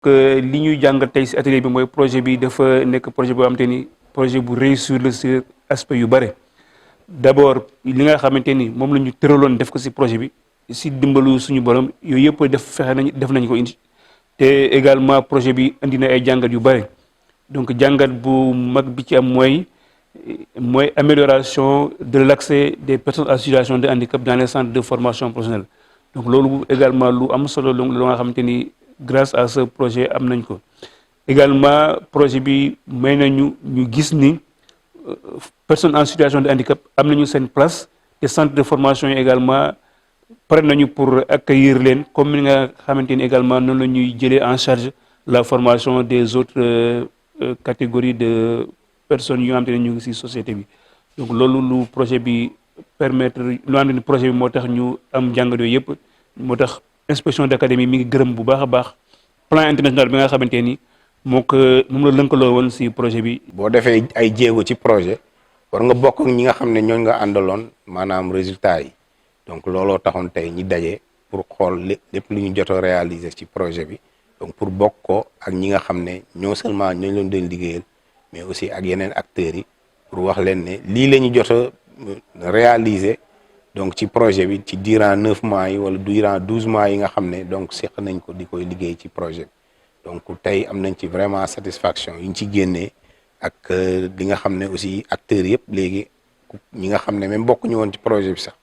que li ñuy jàngat tey si atelier bi mooy projet bi dafa nekk projet boo xamante ni projet bu réussir la si aspect yu bare d'abord li nga xamante ni moom la ñu tëraloon def ko si projet bi si dimbalu suñu borom yooyu yëpp def nañ ko indi te également projet bi indi na ay jàngat yu bare donc jàngat bu mag bi ci am mooy amélioration de l'accès des personnes en situation de handicap dans les centres de formation professionnelle donc loolu également lu am solo lu nga xamante ni grâce à ce projet am nañ ko également projet bi may nañu ñu gis ni personnes en situation de handicap am nañu seen place te centre de formation yi également pare nañu pour accueillir leen comme ni nga xamante ni également noonu la ñuy jëlee en charge la formation des autres catégories de personnes yu nga xamante ne ñu ngi ci société bi donc loolu lu projet bi permettre lu xam ne projet bi moo tax ñu am jàngat yooyu yëpp moo tax inspection d'académie mi ngi gërëm bu baax a baax plan international bi nga xamante ni moom la lëkkaloo woon ci projet bi. boo defee ay jéego ci projet war nga bokk ak ñi nga xam ne ñooñu nga àndaloon maanaam résultat yi donc looloo taxoon tey ñi daje pour xool lépp lu ñu jot a réaliser ci projet bi donc pour bokk ko ak ñi nga xam ne non seulement ñooñu leen doon liggéeyal mais aussi ak yeneen acteurs yi pour wax leen ne lii la ñu jot a réaliser. donc ci projet bi ci durant 9 mois yi wala durant 12 mois yi nga xam ne donc seq nañ ko di koy liggéey ci projet bi donc tey am nañ ci vraiment satisfaction yi ñu ci génnee ak li nga xam ne aussi acteurs yëpp léegi ñi nga xam ne même bokkuñu woon ci projet bi sax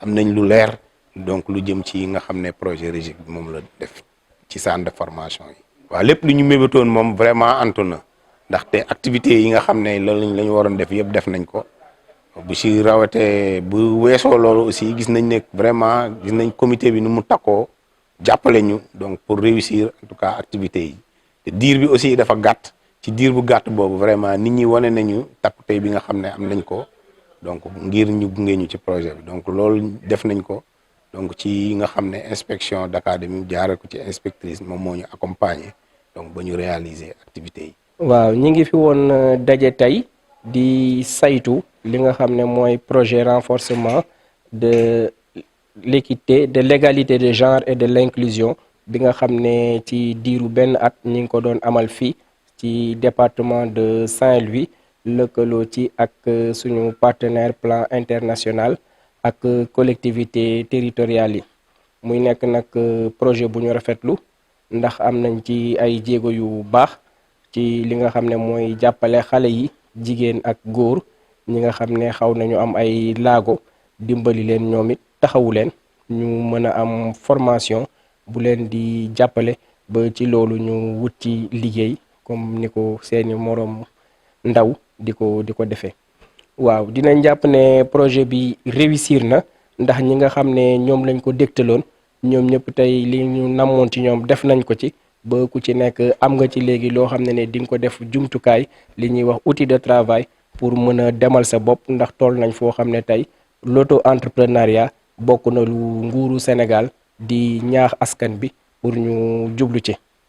am nañ lu leer donc lu jëm ci nga xam ne projet REGIC bi moom la def ci centre de formation yi. waaw lépp lu ñu mébatoon moom vraiment antu na ndaxte activités yi nga xam ne loolu la ñu waroon def yëpp def nañ ko. bu si rawatee bu weesoo loolu aussi gis nañ ne vraiment gis nañ comité bi nu mu takkoo jàppale ñu donc pour réussir en tout cas activités yi te diir bi aussi dafa gàtt ci diir bu gàtt boobu vraiment nit ñi wane nañu takkute bi nga xam ne am nañ ko donc ngir ñu gunge ñu ci projet bi donc loolu def nañ ko donc ci nga xam ne inspection d'académie jaaree ko ci inspectrice moom moo ñu accompagner donc ba ñu réaliser activités yi. waaw ñi ngi fi woon daje tey di saytu li nga xam ne mooy projet renforcement de l'équité de l'égalité de genre et de l'inclusion bi nga xam ne ci diiru benn at ñi ngi ko doon amal fii ci département de Saint-Louis lëkkaloo ci ak suñu partenaire plan international ak collectivité territoriales yi muy nekk nag projet bu ñu rafetlu ndax am nañ ci ay jéego yu baax ci li nga xam ne mooy jàppale xale yi jigéen ak góor ñi nga xam ne xaw nañu am ay laago dimbali leen ñoom it taxawu leen ñu mën a am formation bu leen di jàppale ba ci loolu ñu wut ci liggéey comme ni ko seeni moroom ndaw di ko defee. waaw dinañ jàpp ne projet bi réussir na ndax ñi nga xam ne ñoom lañ ko dégtaloon ñoom ñëpp tey li ñu namoon ci ñoom def nañ ko ci ba ku ci nekk am nga ci léegi loo xam ne di nga ko def jumtukaay li ñuy wax outil de travail pour mën a demal sa bopp ndax toll nañ foo xam ne tey l'auto-entrepreneuriat bokk na lu nguuru Sénégal di ñaax askan bi pour ñu jublu ci.